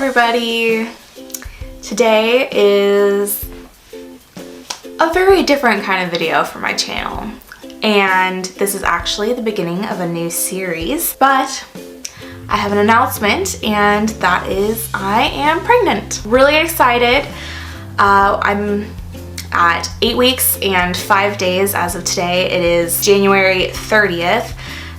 everybody! Today is a very different kind of video for my channel, and this is actually the beginning of a new series, but I have an announcement, and that is I am pregnant. Really excited. I'm at 8 weeks and 5 days as of today. It is January 30th.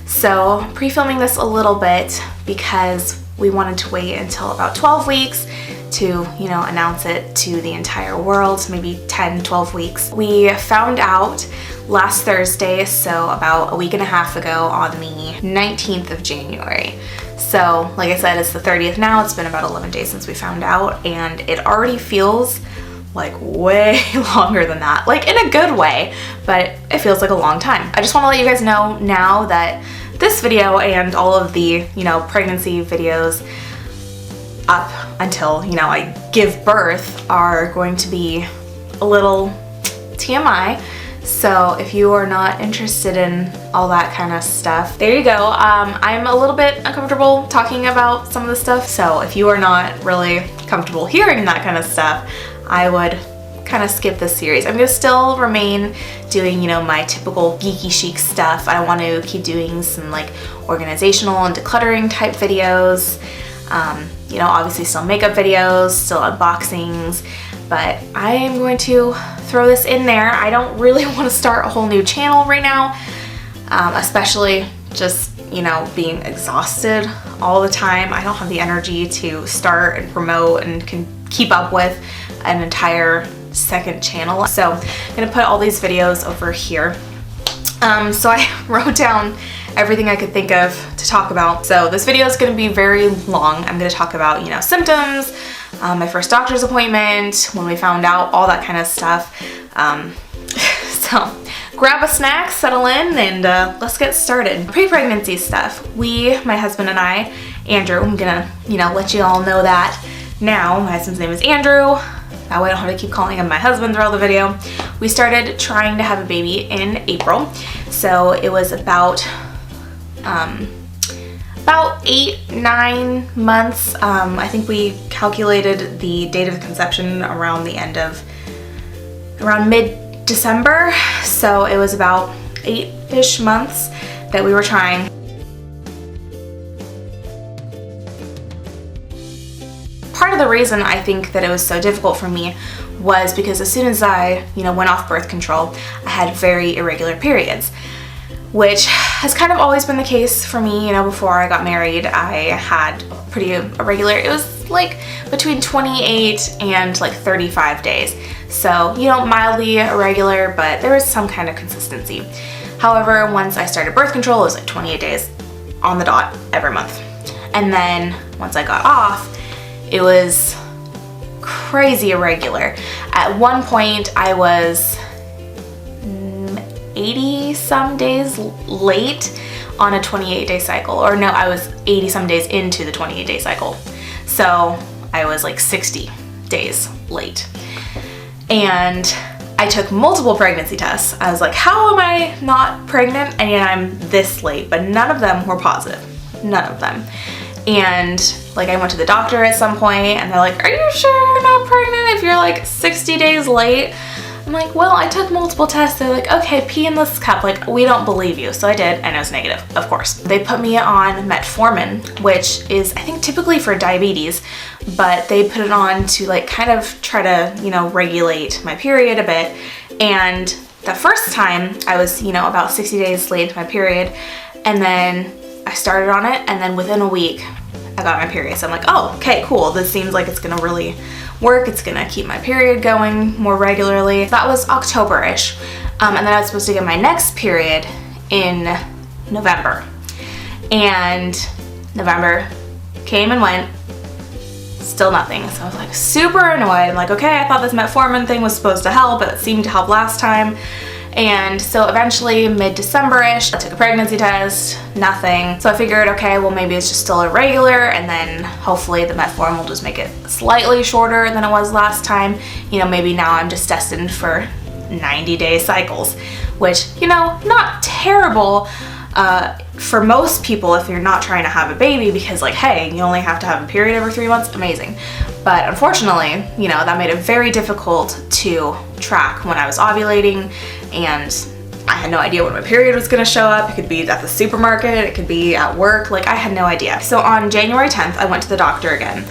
So pre-filming this a little bit because we wanted to wait until about 12 weeks to, announce it to the entire world, maybe 10, 12 weeks. We found out last Thursday, so about a week and a half ago, on the 19th of January. So like I said, it's the 30th now. It's been about 11 days since we found out, and it already feels like way longer than that, like in a good way, but it feels like a long time. I just want to let you guys know now that this video and all of the, pregnancy videos up until, I give birth are going to be a little TMI. So if you are not interested in all that kind of stuff, there you go. I'm a little bit uncomfortable talking about some of the stuff. So if you are not really comfortable hearing that kind of stuff, I would kind of skip this series. I'm gonna still remain doing, my typical geeky chic stuff. I want to keep doing some like organizational and decluttering type videos. Obviously still makeup videos, still unboxings, but I am going to throw this in there. I don't really want to start a whole new channel right now, especially just, being exhausted all the time. I don't have the energy to start and promote and can keep up with an entire second channel. So I'm gonna put all these videos over here. So I wrote down everything I could think of to talk about. So this video is gonna be very long. I'm gonna talk about, symptoms, my first doctor's appointment, when we found out, all that kind of stuff. So grab a snack, settle in, and let's get started. Pre-pregnancy stuff. My husband and I, Andrew, I'm gonna, let you all know that now. My husband's name is Andrew. That way I don't have to keep calling him my husband throughout the video. We started trying to have a baby in April. So it was about 8-9 months. I think we calculated the date of conception around mid-December. So it was about 8-ish months that we were trying. Part of the reason I think that it was so difficult for me was because as soon as I, went off birth control, I had very irregular periods, which has kind of always been the case for me. Before I got married, I had pretty irregular. It was like between 28 and like 35 days. So, mildly irregular, but there was some kind of consistency. However, once I started birth control, it was like 28 days on the dot every month. And then once I got off, it was crazy irregular. At one point, I was 80 some days late on a 28-day cycle. Or no, I was 80 some days into the 28-day cycle. So I was like 60 days late. And I took multiple pregnancy tests. I was like, how am I not pregnant? And yet I'm this late, but none of them were positive. None of them. And like I went to the doctor at some point and they're like, are you sure you're not pregnant if you're like 60 days late? I'm like, well, I took multiple tests. They're like, okay, pee in this cup. Like, we don't believe you. So I did, and it was negative, of course. They put me on metformin, which is, I think, typically for diabetes, but they put it on to like kind of try to, regulate my period a bit. And the first time I was, about 60 days late into my period, and then I started on it, and then within a week, I got my period. So I'm like, oh, okay, cool. This seems like it's gonna really work. It's gonna keep my period going more regularly. That was October-ish. And then I was supposed to get my next period in November. And November came and went, still nothing. So I was like super annoyed. I'm like, okay, I thought this metformin thing was supposed to help, but it seemed to help last time. And so eventually mid-December-ish, I took a pregnancy test, nothing. So I figured, okay, well maybe it's just still irregular, and then hopefully the metformin will just make it slightly shorter than it was last time. Maybe now I'm just destined for 90-day cycles, which, not terrible for most people, if you're not trying to have a baby, because like, hey, you only have to have a period every 3 months, amazing. But unfortunately, you know, that made it very difficult to track when I was ovulating, and I had no idea when my period was gonna show up. It could be at the supermarket, it could be at work, like I had no idea. So on January 10th, I went to the doctor again,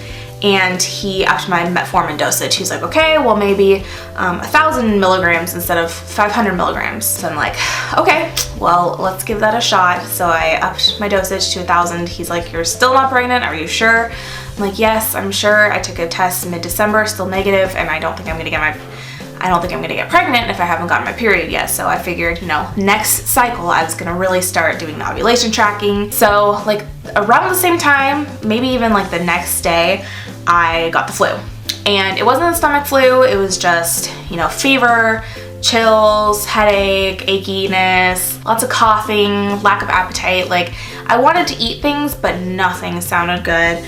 and he upped my metformin dosage. He's like, okay, well maybe 1,000 milligrams instead of 500 milligrams. So I'm like, okay, well, let's give that a shot. So I upped my dosage to 1,000. He's like, you're still not pregnant, are you sure? I'm like, yes, I'm sure. I took a test mid-December, still negative, and I don't think I'm gonna get pregnant if I haven't gotten my period yet. So I figured, you know, next cycle I was gonna really start doing the ovulation tracking. So like around the same time, maybe even like the next day, I got the flu. And it wasn't a stomach flu, it was just, you know, fever, chills, headache, achiness, lots of coughing, lack of appetite. Like I wanted to eat things, but nothing sounded good.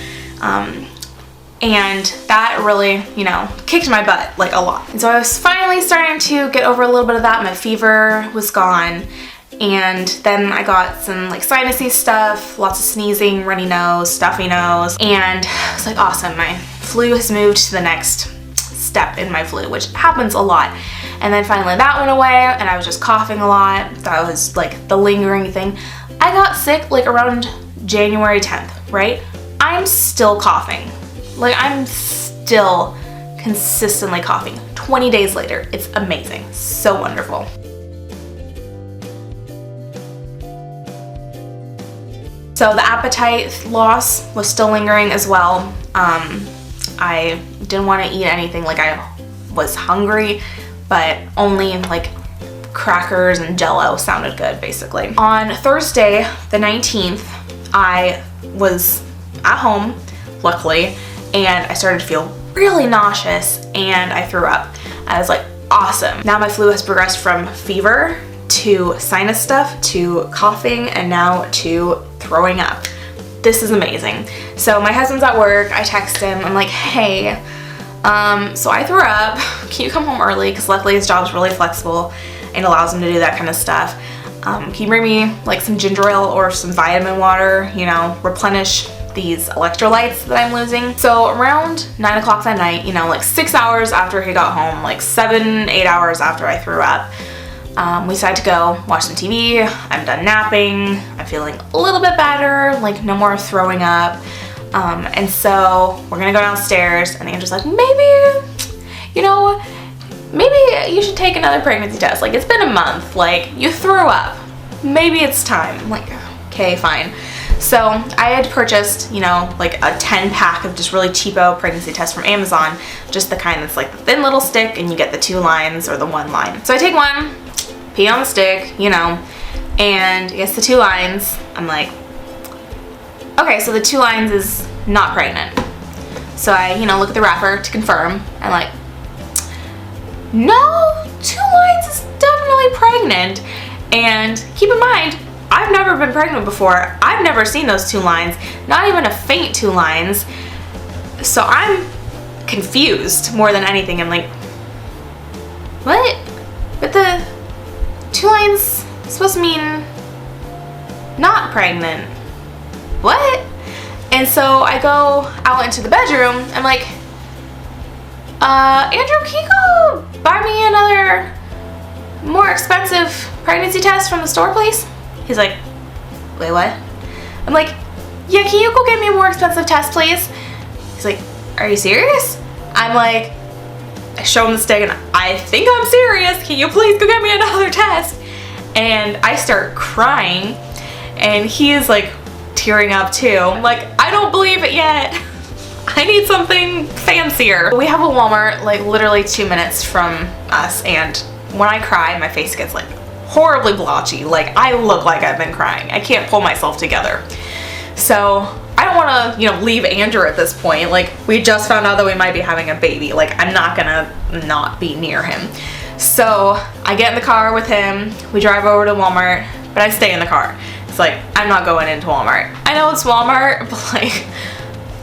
And that really, you know, kicked my butt like a lot. And so I was finally starting to get over a little bit of that. My fever was gone. And then I got some like sinusy stuff, lots of sneezing, runny nose, stuffy nose. And I was like, awesome, my flu has moved to the next step in my flu, which happens a lot. And then finally that went away, and I was just coughing a lot. That was like the lingering thing. I got sick like around January 10th, right? I'm still coughing. Like I'm still consistently coughing. 20 days later, it's amazing, so wonderful. So the appetite loss was still lingering as well. I didn't want to eat anything, like I was hungry, but only like crackers and Jell-O sounded good basically. On Thursday, the 19th, I was at home, luckily, and I started to feel really nauseous and I threw up. I was like, awesome. Now my flu has progressed from fever to sinus stuff to coughing and now to throwing up. This is amazing. So my husband's at work, I text him, I'm like, hey, so I threw up, can you come home early? Because luckily his job's really flexible and allows him to do that kind of stuff. Can you bring me like some ginger ale or some vitamin water, you know, replenish these electrolytes that I'm losing. So around 9 o'clock that night, you know, like 6 hours after he got home, like 7-8 hours after I threw up, we decided to go watch some TV. I'm done napping. I'm feeling a little bit better, like no more throwing up. And so we're gonna go downstairs, and Andrew's like, maybe, you know, maybe you should take another pregnancy test. Like it's been a month, like you threw up. Maybe it's time. I'm like, okay, fine. So I had purchased, you know, like a 10-pack of just really cheapo pregnancy tests from Amazon, just the kind that's like the thin little stick and you get the 2 lines or the 1 line. So I take one, pee on the stick, you know, and I guess the 2 lines, I'm like, okay, so the 2 lines is not pregnant. So I, you know, look at the wrapper to confirm. I'm like, no, 2 lines is definitely pregnant. And keep in mind, I've never been pregnant before. I've never seen those 2 lines, not even a faint 2 lines. So I'm confused more than anything. I'm like, what? But the 2 lines supposed to mean not pregnant. What? And so I go out into the bedroom. I'm like, Andrew, can you go buy me another more expensive pregnancy test from the store, please? He's like, wait, what? I'm like, yeah, can you go get me a more expensive test, please? He's like, are you serious? I'm like, I show him the stick and I think I'm serious. Can you please go get me another test? And I start crying and he is like tearing up too. I'm like, I don't believe it yet. I need something fancier. We have a Walmart like literally 2 minutes from us, and when I cry, my face gets like horribly blotchy. Like I look like I've been crying. I can't pull myself together. So I don't want to, you know, leave Andrew at this point. Like we just found out that we might be having a baby. Like I'm not gonna not be near him. So I get in the car with him. We drive over to Walmart, but I stay in the car. It's like, I'm not going into Walmart. I know it's Walmart, but like,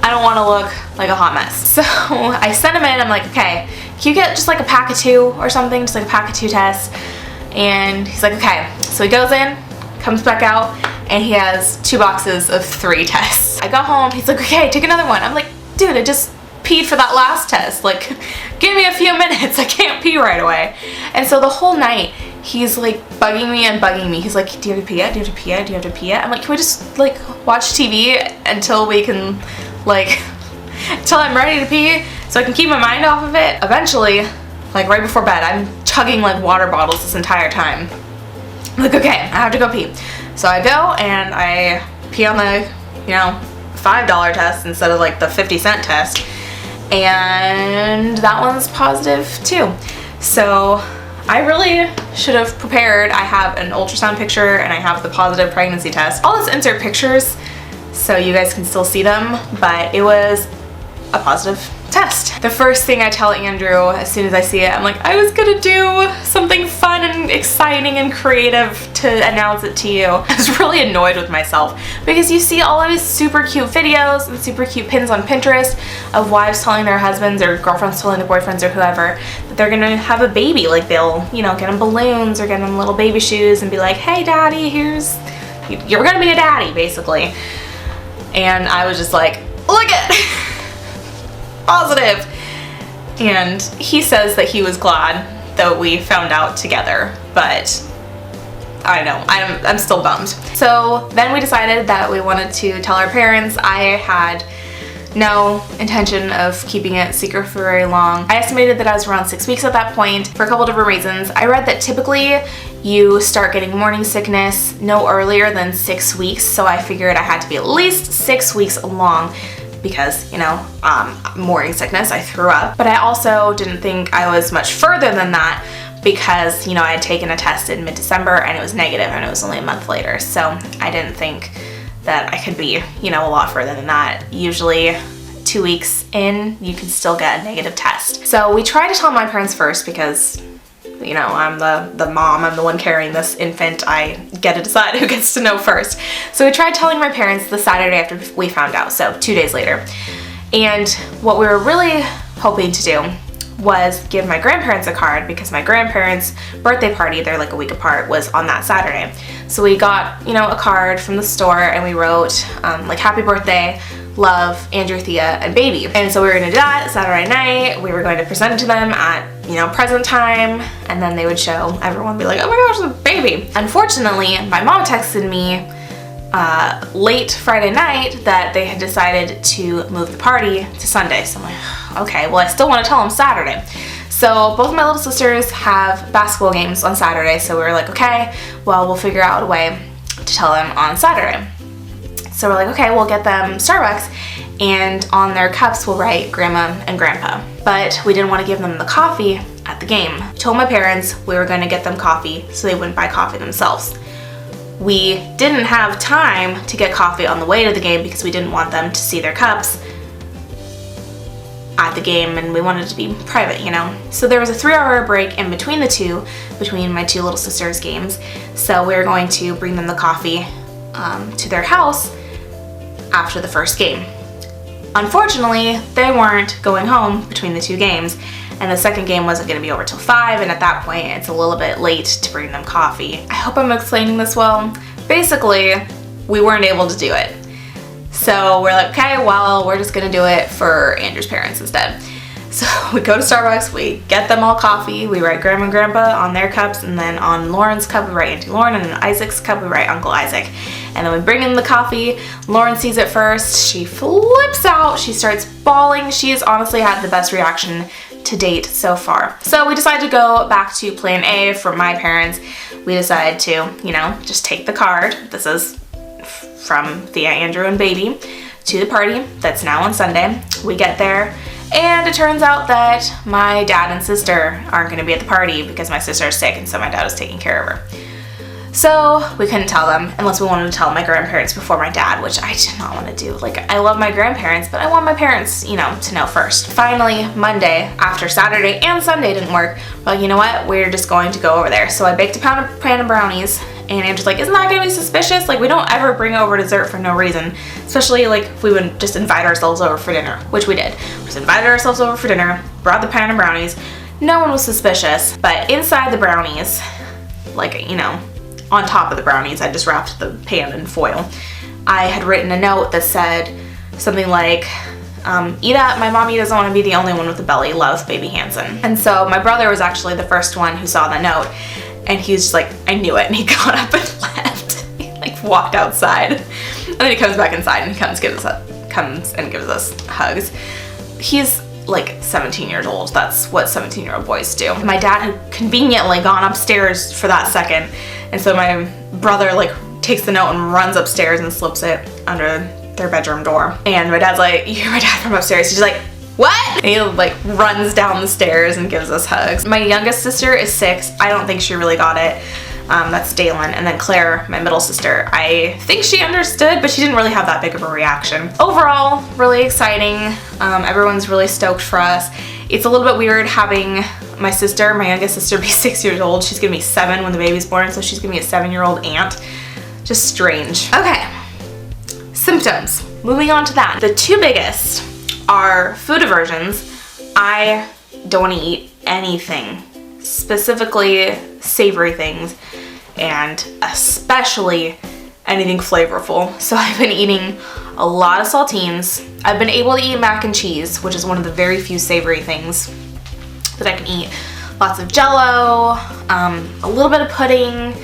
I don't want to look like a hot mess. So I send him in. I'm like, okay, can you get just like a pack of 2 or something? Just like a pack of 2 tests. And he's like, okay. So he goes in, comes back out, and he has 2 boxes of 3 tests. I got home, he's like, okay, take another one. I'm like, dude, I just peed for that last test. Like, give me a few minutes. I can't pee right away. And so the whole night, he's like bugging me and bugging me. He's like, do you have to pee yet? Do you have to pee yet? Do you have to pee yet? I'm like, can we just like watch TV until we can like, until I'm ready to pee so I can keep my mind off of it? Eventually, like right before bed, I'm chugging like water bottles this entire time. I'm like, okay, I have to go pee. So I go and I pee on the, you know, $5 test instead of like the 50-cent test. And that one's positive too. So I really should have prepared. I have an ultrasound picture and I have the positive pregnancy test. I'll just insert pictures so you guys can still see them, but it was a positive test. The first thing I tell Andrew as soon as I see it, I'm like, I was gonna do something fun and exciting and creative to announce it to you. I was really annoyed with myself because you see all of these super cute videos and super cute pins on Pinterest of wives telling their husbands or girlfriends telling their boyfriends or whoever that they're gonna have a baby. Like they'll, you know, get them balloons or get them little baby shoes and be like, hey daddy, you're gonna be a daddy, basically. And I was just like, look at positive. And he says that he was glad that we found out together, but I know, I'm still bummed. So then we decided that we wanted to tell our parents. I had no intention of keeping it secret for very long. I estimated that I was around 6 weeks at that point for a couple different reasons. I read that typically you start getting morning sickness no earlier than 6 weeks, so I figured I had to be at least 6 weeks along because, you know, morning sickness, I threw up. But I also didn't think I was much further than that because, you know, I had taken a test in mid-December and it was negative and it was only a month later. So I didn't think that I could be, you know, a lot further than that. Usually 2 weeks in, you can still get a negative test. So we tried to tell my parents first because, you know, I'm the mom, I'm the one carrying this infant, I get to decide who gets to know first. So we tried telling my parents the Saturday after we found out, so 2 days later. And what we were really hoping to do was give my grandparents a card because my grandparents' birthday party, they're like a week apart, was on that Saturday. So we got, you know, a card from the store and we wrote like happy birthday, love, Andrew, Thea, and baby. And so we were gonna do that Saturday night. We were going to present it to them at, you know, present time, and then they would show everyone, be like, oh my gosh, the baby. Unfortunately, my mom texted me late Friday night that they had decided to move the party to Sunday. So I'm like, okay, well I still want to tell them Saturday. So both of my little sisters have basketball games on Saturday, so we were like, okay, well we'll figure out a way to tell them on Saturday. So we're like, okay, we'll get them Starbucks and on their cups we'll write Grandma and Grandpa. But we didn't want to give them the coffee at the game. I told my parents we were going to get them coffee so they wouldn't buy coffee themselves. We didn't have time to get coffee on the way to the game because we didn't want them to see their cups at the game and we wanted it to be private, you know. So there was a 3-hour break in between between my 2 little sisters' games. So we were going to bring them the coffee to their house after the first game. Unfortunately, they weren't going home between the 2 games, and the second game wasn't going to be over till 5, and at that point it's a little bit late to bring them coffee. I hope I'm explaining this well. Basically, we weren't able to do it. So we're like, okay, well, we're just gonna do it for Andrew's parents instead. So we go to Starbucks, we get them all coffee, we write Grandma and Grandpa on their cups, and then on Lauren's cup we write Auntie Lauren, and on Isaac's cup we write Uncle Isaac. And then we bring in the coffee. Lauren sees it first, she flips out, she starts bawling. She has honestly had the best reaction to date so far. So we decided to go back to plan A for my parents. We decided to, you know, just take the card. This is from Thea, Andrew, and baby to the party that's now on Sunday. We get there and it turns out that my dad and sister aren't gonna be at the party because my sister is sick and so my dad is taking care of her. So we couldn't tell them unless we wanted to tell my grandparents before my dad, which I did not want to do. Like, I love my grandparents, but I want my parents, you know, to know first. Finally, Monday, after Saturday and Sunday didn't work, well, you know what? We're just going to go over there. So I baked a pan of brownies, and Andrew's like, isn't that gonna be suspicious? Like, we don't ever bring over dessert for no reason, especially like if we would just invite ourselves over for dinner, which we did. We just invited ourselves over for dinner, brought the pan of brownies. No one was suspicious, but inside the brownies, like, you know, on top of the brownies. I just wrapped the pan in foil. I had written a note that said something like, Ida, my mommy doesn't want to be the only one with a belly, loves baby Hansen. And so my brother was actually the first one who saw that note, and he was just like, I knew it, and he got up and left. He like walked outside, and then he comes back inside and comes and gives us hugs. He's like 17 years old. That's what 17-year-old boys do. My dad had conveniently gone upstairs for that second, and so my brother like takes the note and runs upstairs and slips it under their bedroom door. And my dad's like, you hear my dad from upstairs? He's like, what? And he like runs down the stairs and gives us hugs. My youngest sister is 6. I don't think she really got it. That's Dalen. And then Claire, my middle sister, I think she understood, but she didn't really have that big of a reaction. Overall, really exciting. Everyone's really stoked for us. It's a little bit weird having my sister, my youngest sister, be 6 years old. She's gonna be 7 when the baby's born, so she's gonna be a 7-year-old aunt. Just strange. Okay, symptoms. Moving on to that. The 2 biggest are food aversions. I don't want to eat anything, specifically savory things, and especially anything flavorful. So I've been eating a lot of saltines. I've been able to eat mac and cheese, which is one of the very few savory things that I can eat. Lots of Jell-O, a little bit of pudding,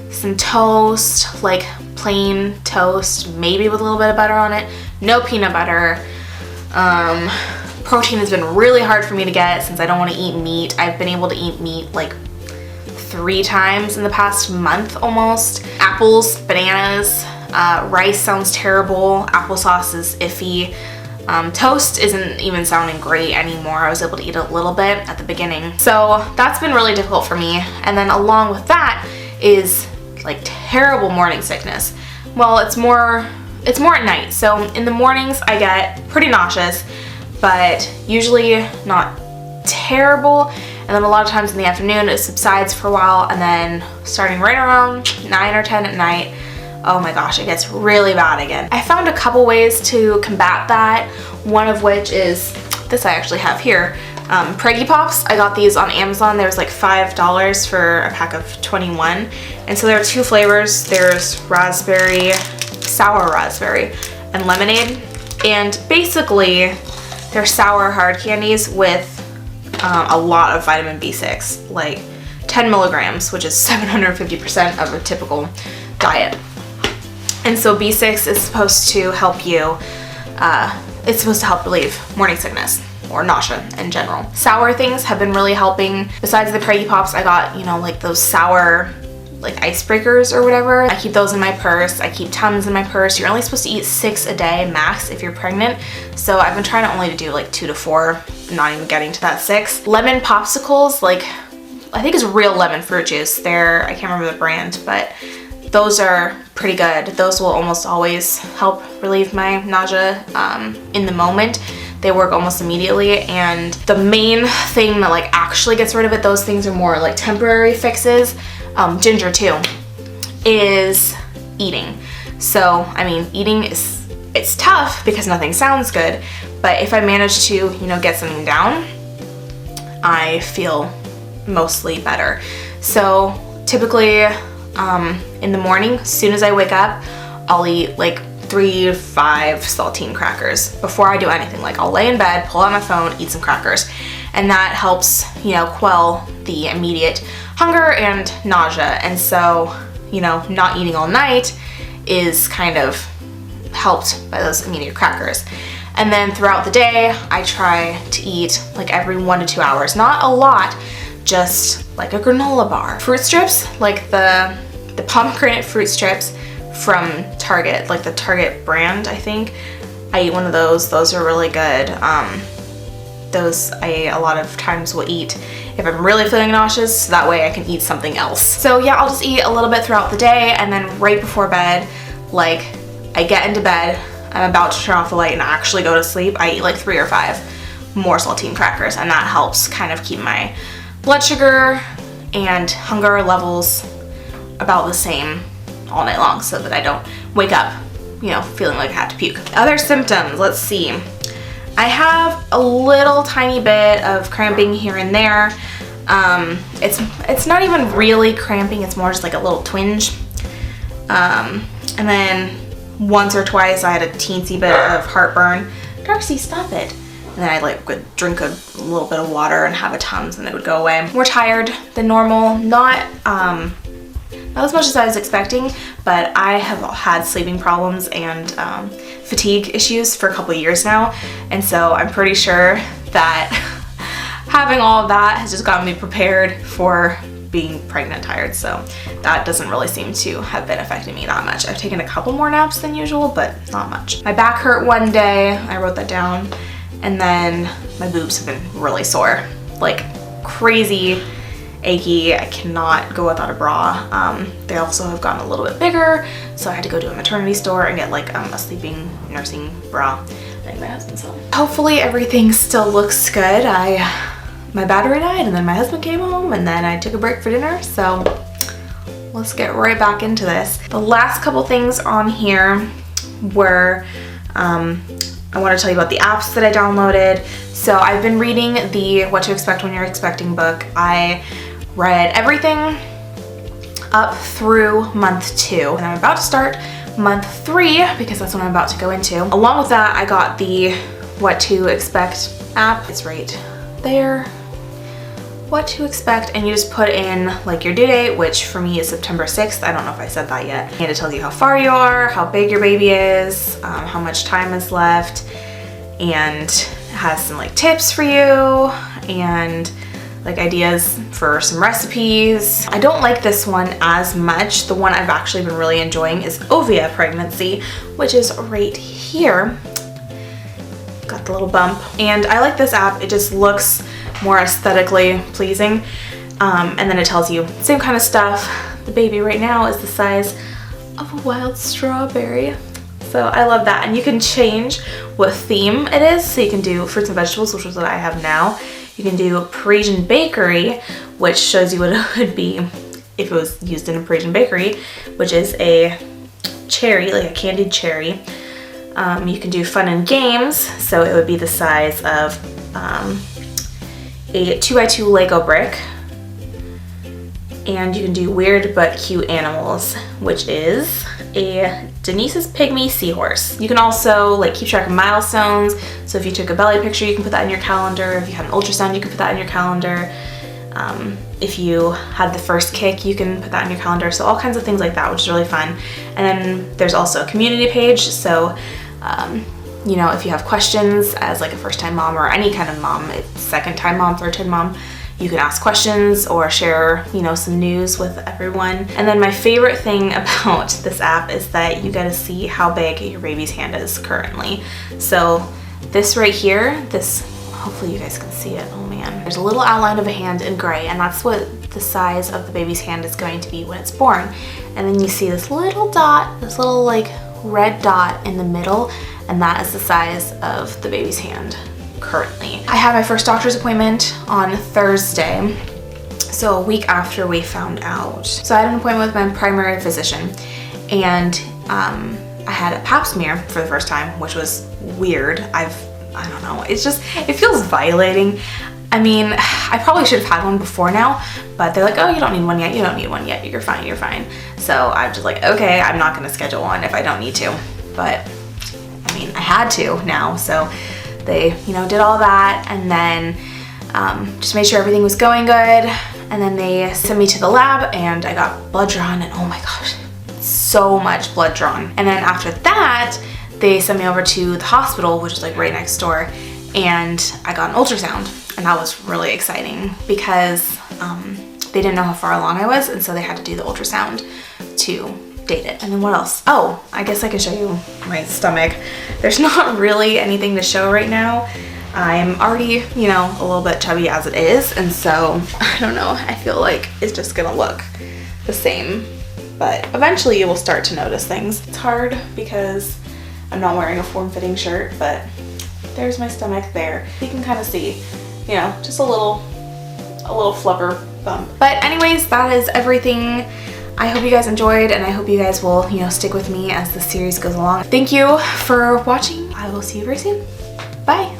some toast, like plain toast, maybe with a little bit of butter on it. No peanut butter. Protein has been really hard for me to get since I don't want to eat meat. I've been able to eat meat like 3 times in the past month almost. Apples, bananas, rice sounds terrible. Applesauce is iffy. Toast isn't even sounding great anymore. I was able to eat a little bit at the beginning. So that's been really difficult for me. And then along with that is like terrible morning sickness. Well, it's more at night. So in the mornings I get pretty nauseous, but usually not terrible. And then a lot of times in the afternoon it subsides for a while, and then starting right around 9 or 10 at night, oh my gosh, it gets really bad again. I found a couple ways to combat that, one of which is this I actually have here. Preggy Pops. I got these on Amazon. There was like $5 for a pack of 21. And so there are 2 flavors. There's raspberry, sour raspberry, and lemonade. And basically they're sour hard candies with a lot of vitamin B6, like 10 milligrams, which is 750% of a typical diet. And so B6 is supposed to help you, it's supposed to help relieve morning sickness or nausea in general. Sour things have been really helping. Besides the Preggy Pops, I got, like those sour like icebreakers or whatever. I keep those in my purse. I keep Tums in my purse. You're only supposed to eat 6 a day max if you're pregnant. So I've been trying to only do like 2 to 4, not even getting to that 6. Lemon popsicles, like I think it's real lemon fruit juice. I can't remember the brand, but those are pretty good. Those will almost always help relieve my nausea in the moment. They work almost immediately, and the main thing that like actually gets rid of it, those things are more like temporary fixes, ginger too, is eating. So I mean, eating it's tough because nothing sounds good, but if I manage to get something down, I feel mostly better. So typically in the morning, as soon as I wake up, I'll eat like 3 to 5 saltine crackers before I do anything. Like I'll lay in bed, pull out my phone, eat some crackers, and that helps quell the immediate hunger and nausea. And so not eating all night is kind of helped by those immediate crackers. And then throughout the day I try to eat like every 1 to 2 hours, not a lot, just like a granola bar. Fruit strips, like the pomegranate fruit strips from Target, like the Target brand, I think. I eat one of those. Those are really good. Those I a lot of times will eat if I'm really feeling nauseous, so that way I can eat something else. So yeah, I'll just eat a little bit throughout the day, and then right before bed, like I get into bed, I'm about to turn off the light and actually go to sleep, I eat like 3 or 5 more saltine crackers, and that helps kind of keep my blood sugar and hunger levels about the same all night long, so that I don't wake up, feeling like I have to puke. Other symptoms, let's see. I have a little tiny bit of cramping here and there. It's not even really cramping, it's more just like a little twinge. And then once or twice I had a teensy bit of heartburn. Darcy, stop it. And then I'd like drink a little bit of water and have a Tums and it would go away. More tired than normal, not as much as I was expecting, but I have had sleeping problems and fatigue issues for a couple of years now. And so I'm pretty sure that having all of that has just gotten me prepared for being pregnant tired. So that doesn't really seem to have been affecting me that much. I've taken a couple more naps than usual, but not much. My back hurt one day, I wrote that down. And then my boobs have been really sore, like crazy achy. I cannot go without a bra. They also have gotten a little bit bigger, so I had to go to a maternity store and get like a sleeping nursing bra. I think my husband saw. Hopefully everything still looks good. My battery died and then my husband came home and then I took a break for dinner, so let's get right back into this. The last couple things on here were I want to tell you about the apps that I downloaded. So I've been reading the What to Expect When You're Expecting book. I read everything up through month 2, and I'm about to start month 3 because that's what I'm about to go into. Along with that, I got the What to Expect app. It's right there. What to expect, and you just put in like your due date, which for me is September 6th. I don't know if I said that yet. And it tells you how far you are, how big your baby is, how much time is left, and it has some like tips for you and like ideas for some recipes. I don't like this one as much. The one I've actually been really enjoying is Ovia Pregnancy, which is right here. Got the little bump. And I like this app. It just looks more aesthetically pleasing. And then it tells you same kind of stuff. The baby right now is the size of a wild strawberry. So I love that. And you can change what theme it is. So you can do fruits and vegetables, which is what I have now. You can do Parisian bakery, which shows you what it would be if it was used in a Parisian bakery, which is a cherry, like a candied cherry. You can do fun and games, so it would be the size of a 2x2 Lego brick. And you can do weird but cute animals, which is a Denise's Pygmy seahorse. You can also like keep track of milestones. So if you took a belly picture, you can put that in your calendar. If you had an ultrasound, you can put that in your calendar. If you had the first kick, you can put that in your calendar. So all kinds of things like that, which is really fun. And then there's also a community page. So, you know, if you have questions as like a first-time mom or any kind of mom, second-time mom, third-time mom, you can ask questions or share, you know, some news with everyone. And then my favorite thing about this app is that you get to see how big your baby's hand is currently. So this right here, this, hopefully you guys can see it. Oh man, there's a little outline of a hand in gray, and that's what the size of the baby's hand is going to be when it's born. And then you see this little dot, this little like red dot in the middle, and that is the size of the baby's hand currently. I had my first doctor's appointment on Thursday, so a week after we found out. So I had an appointment with my primary physician, and I had a pap smear for the first time, which was weird. I don't know, it's just, it feels violating. I mean, I probably should have had one before now, but they're like, oh, you don't need one yet, you don't need one yet, you're fine, you're fine. So I'm just like, okay, I'm not gonna schedule one if I don't need to. But I mean, I had to now, so they, you know, did all that, and then just made sure everything was going good. And then they sent me to the lab and I got blood drawn, and oh my gosh, so much blood drawn. And then after that, they sent me over to the hospital, which is like right next door, and I got an ultrasound. And that was really exciting because they didn't know how far along I was, and so they had to do the ultrasound to date it. And then what else? Oh, I guess I can show you my stomach. There's not really anything to show right now. I'm already, you know, a little bit chubby as it is, and so I don't know, I feel like it's just gonna look the same, but eventually you will start to notice things. It's hard because I'm not wearing a form-fitting shirt, but there's my stomach there. You can kind of see, you know, just a little flubber bump. But anyways, that is everything. I hope you guys enjoyed, and I hope you guys will, you know, stick with me as the series goes along. Thank you for watching. I will see you very soon. Bye.